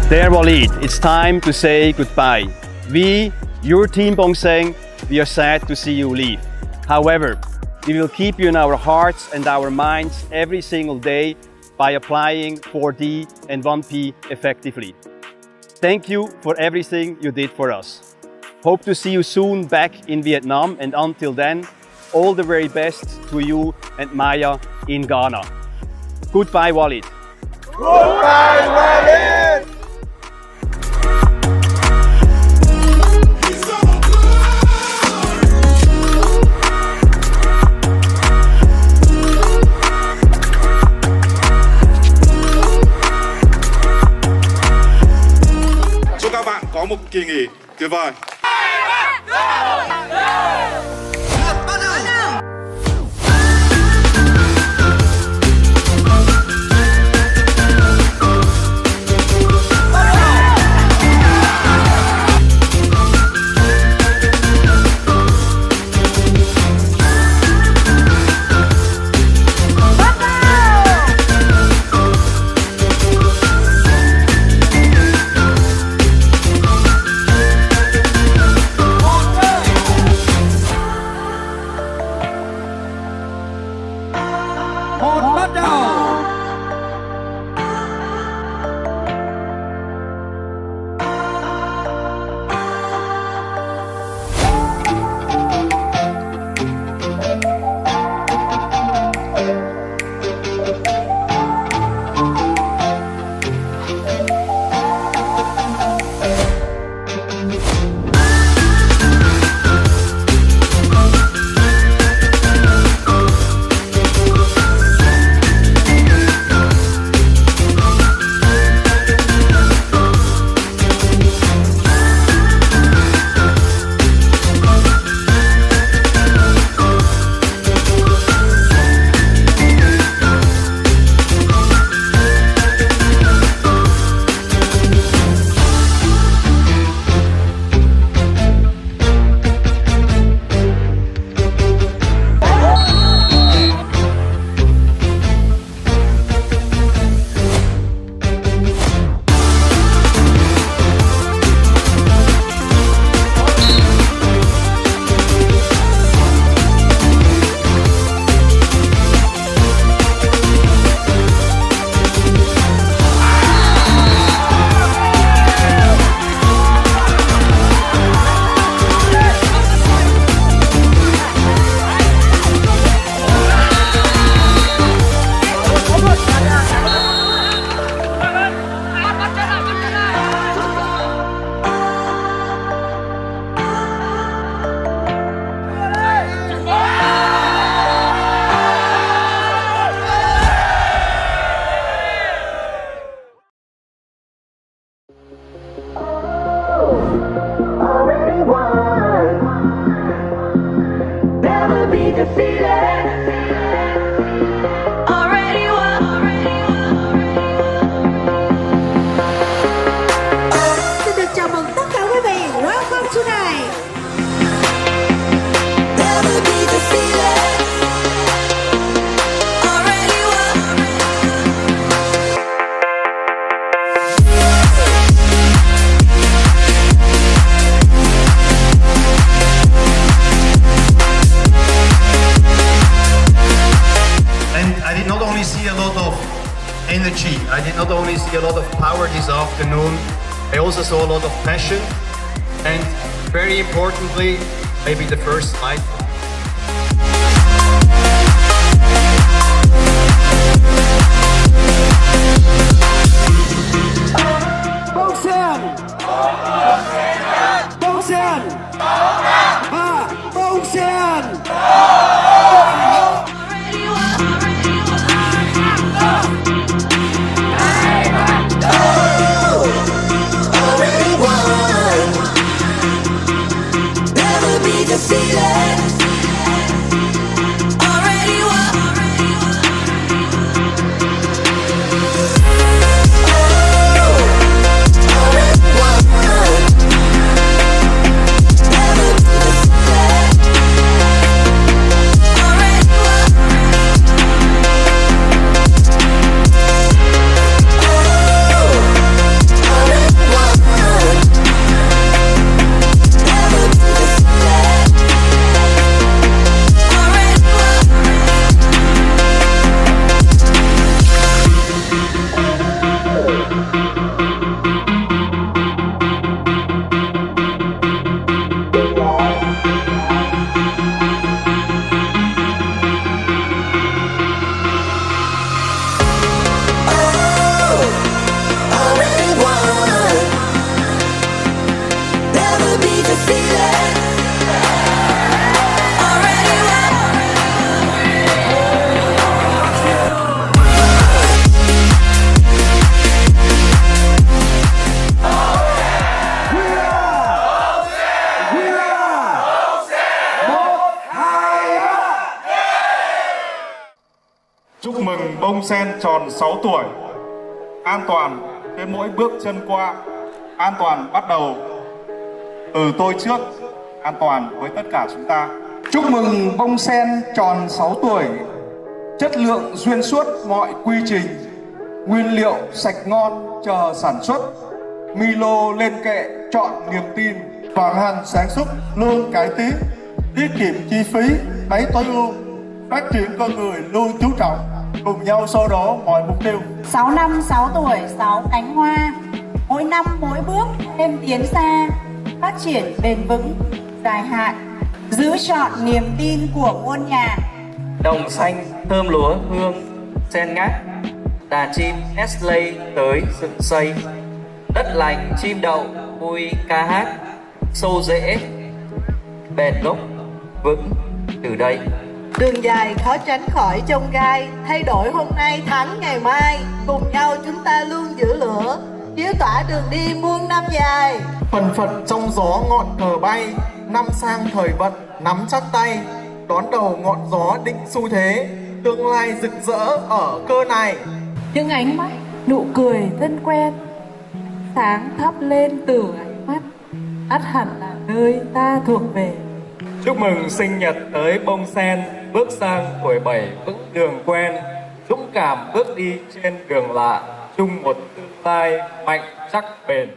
Dear LİCH, it's time to say goodbye. We, your team Bong, we are sad to see you leave. However, we will keep you in our hearts and our minds every single day by applying 4D and 1P effectively. Thank you for everything you did for us. Hope to see you soon back in Vietnam, and until then, all the very best to you and Maya in Ghana. Goodbye, LİCH. Goodbye, LİCH. Chúc các bạn có một kỳ nghỉ tuyệt vời. Energy. I did not only see a lot of power this afternoon, I also saw a lot of passion, and very importantly, maybe the first slide. Never Bông sen tròn 6 tuổi. An toàn trên mỗi bước chân qua. An toàn bắt đầu từ tôi trước. An toàn với tất cả chúng ta. Chúc mừng bông sen tròn 6 tuổi. Chất lượng xuyên suốt mọi quy trình. Nguyên liệu sạch ngon chờ sản xuất. Milo lên kệ chọn niềm tin. Vận hành sản xuất luôn cải tiến. Tiết kiệm chi phí lấy tối ưu. Phát triển con người luôn chú trọng. Cùng nhau xô đổ mọi mục tiêu. 6 năm 6 tuổi 6 cánh hoa. Mỗi năm mỗi bước thêm tiến xa. Phát triển bền vững, dài hạn. Giữ trọn niềm tin của muôn nhà. Đồng xanh thơm lúa hương sen ngát. Đàn chim Nestle tới dựng xây. Đất lành chim đậu vui ca hát. Sâu rễ bền gốc vững từ đây. Đường dài khó tránh khỏi chông gai. Thay đổi hôm nay thắng ngày mai. Cùng nhau chúng ta luôn giữ lửa. Chiếu tỏa đường đi muôn năm dài. Phần phật trong gió ngọn cờ bay. Năm sang thời vận nắm chắc tay. Đón đầu ngọn gió định xu thế. Tương lai rực rỡ ở cơ này. Những ánh mắt, nụ cười thân quen, sáng thắp lên từ ánh mắt, ắt hẳn là nơi ta thuộc về. Chúc mừng sinh nhật tới bông sen, bước sang tuổi 7 vững đường quen, dũng cảm bước đi trên đường lạ, chung một tương lai mạnh chắc bền.